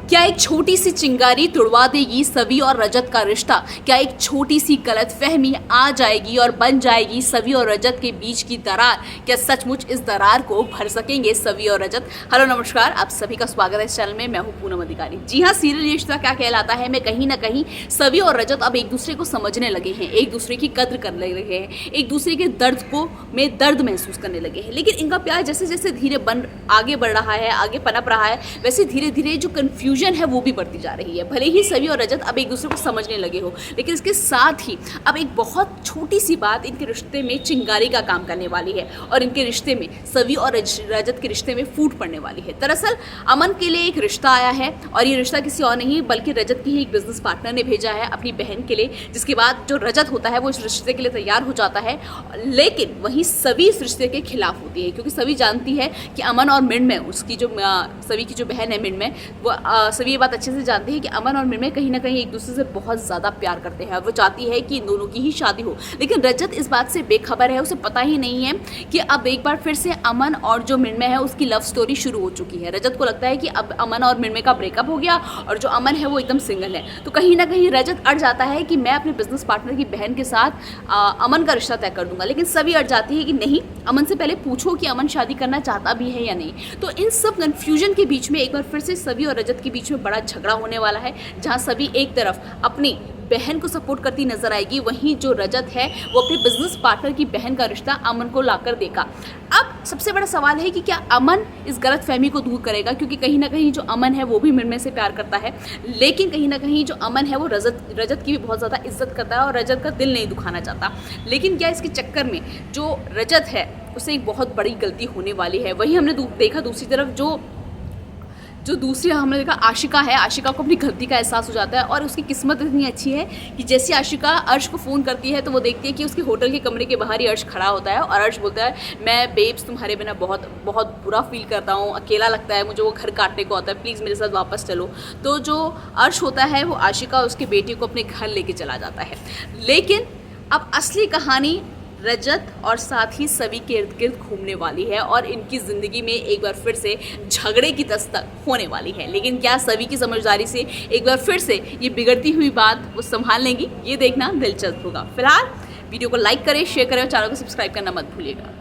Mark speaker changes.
Speaker 1: क्या एक छोटी सी चिंगारी तुड़वा देगी सवी और रजत का रिश्ता? क्या एक छोटी सी गलतफहमी आ जाएगी और बन जाएगी सवी और रजत के बीच की दरार? क्या सचमुच इस दरार को भर सकेंगे सवी और रजत? हेलो नमस्कार, आप सभी का स्वागत है इस चैनल में। मैं हूं पूनम अधिकारी। जी हाँ, सीरियल रिश्ता क्या कहलाता है में कहीं ना कहीं सवी और रजत अब एक दूसरे को समझने लगे हैं, एक दूसरे की कद्र करने लगे हैं, एक दूसरे के दर्द को में दर्द महसूस करने लगे हैं। लेकिन इनका प्यार जैसे जैसे धीरे आगे बढ़ रहा है, आगे पनप रहा है, वैसे धीरे धीरे जो कन्फ्यूजन है वो भी बढ़ती जा रही है। भले ही सवी और रजत अब एक दूसरे को समझने लगे हो, लेकिन इसके साथ ही अब एक बहुत छोटी सी बात इनके रिश्ते में चिंगारी का काम करने वाली है और इनके रिश्ते में सवी और रजत के रिश्ते में फूट पड़ने वाली है। दरअसल अमन के लिए एक रिश्ता आया है और ये रिश्ता किसी और नहीं बल्कि रजत की ही एक बिजनेस पार्टनर ने भेजा है अपनी बहन के लिए, जिसके बाद जो रजत होता है वो इस रिश्ते के लिए तैयार हो जाता है। लेकिन वहीं सवी इस रिश्ते के खिलाफ होती है, क्योंकि सवी जानती है कि अमन और मृण्मय, उसकी जो सवी की जो बहन है मृण्मय, वो सभी ये बात अच्छे से जानती है कि अमन और मृण्मय कहीं ना कहीं एक दूसरे से बहुत ज़्यादा प्यार करते हैं। वो चाहती है कि इन दोनों की ही शादी हो, लेकिन रजत इस बात से बेखबर है। उसे पता ही नहीं है कि अब एक बार फिर से अमन और जो मृण्मय है उसकी लव स्टोरी शुरू हो चुकी है। रजत को लगता है कि अब अमन और मृण्मय का ब्रेकअप हो गया और जो अमन है वो एकदम सिंगल है। तो कहीं ना कहीं रजत अड़ जाता है कि मैं अपने बिजनेस पार्टनर की बहन के साथ अमन का रिश्ता तय कर दूंगा। लेकिन सभी अड़ जाती है कि नहीं, अमन से पहले पूछो कि अमन शादी करना चाहता भी है या नहीं। तो इन सब कन्फ्यूजन के बीच में एक बार फिर से सभी और रजत के बीच में बड़ा झगड़ा होने वाला है, जहां सभी एक तरफ अपनी बहन को सपोर्ट करती नजर आएगी, वहीं जो रजत है वो अपने बिजनेस पार्टनर की बहन का रिश्ता अमन को लाकर देगा। अब सबसे बड़ा सवाल है कि क्या अमन इस गलतफहमी को दूर करेगा, क्योंकि कहीं ना कहीं जो अमन है वो भी मृण्मय से प्यार करता है, लेकिन कहीं ना कहीं जो अमन है वो रजत की भी बहुत ज़्यादा इज्जत करता है और रजत का दिल नहीं दुखाना चाहता। लेकिन क्या इसके चक्कर में जो रजत है उसे एक बहुत बड़ी गलती होने वाली है। वहीं हमने देखा दूसरी तरफ जो दूसरी हमने देखा आशिका है, आशिका को अपनी गलती का एहसास हो जाता है और उसकी किस्मत इतनी अच्छी है कि जैसे आशिका अर्श को फ़ोन करती है तो वो देखती है कि उसके होटल के कमरे के बाहर ही अर्श खड़ा होता है और अर्श बोलता है, मैं बेब्स तुम्हारे बिना बहुत बहुत बुरा फील करता हूँ, अकेला लगता है मुझे, वो घर काटने को आता है, प्लीज़ मेरे साथ वापस चलो। तो जो अर्श होता है वो आशिका उसके बेटे को अपने घर लेके चला जाता है। लेकिन अब असली कहानी रजत और साथ ही सवी के इर्द गिर्द घूमने वाली है और इनकी ज़िंदगी में एक बार फिर से झगड़े की दस्तक होने वाली है। लेकिन क्या सवी की समझदारी से एक बार फिर से ये बिगड़ती हुई बात वो संभाल लेंगी, ये देखना दिलचस्प होगा। फिलहाल वीडियो को लाइक करें, शेयर करें और चैनल को सब्सक्राइब करना मत भूलिएगा।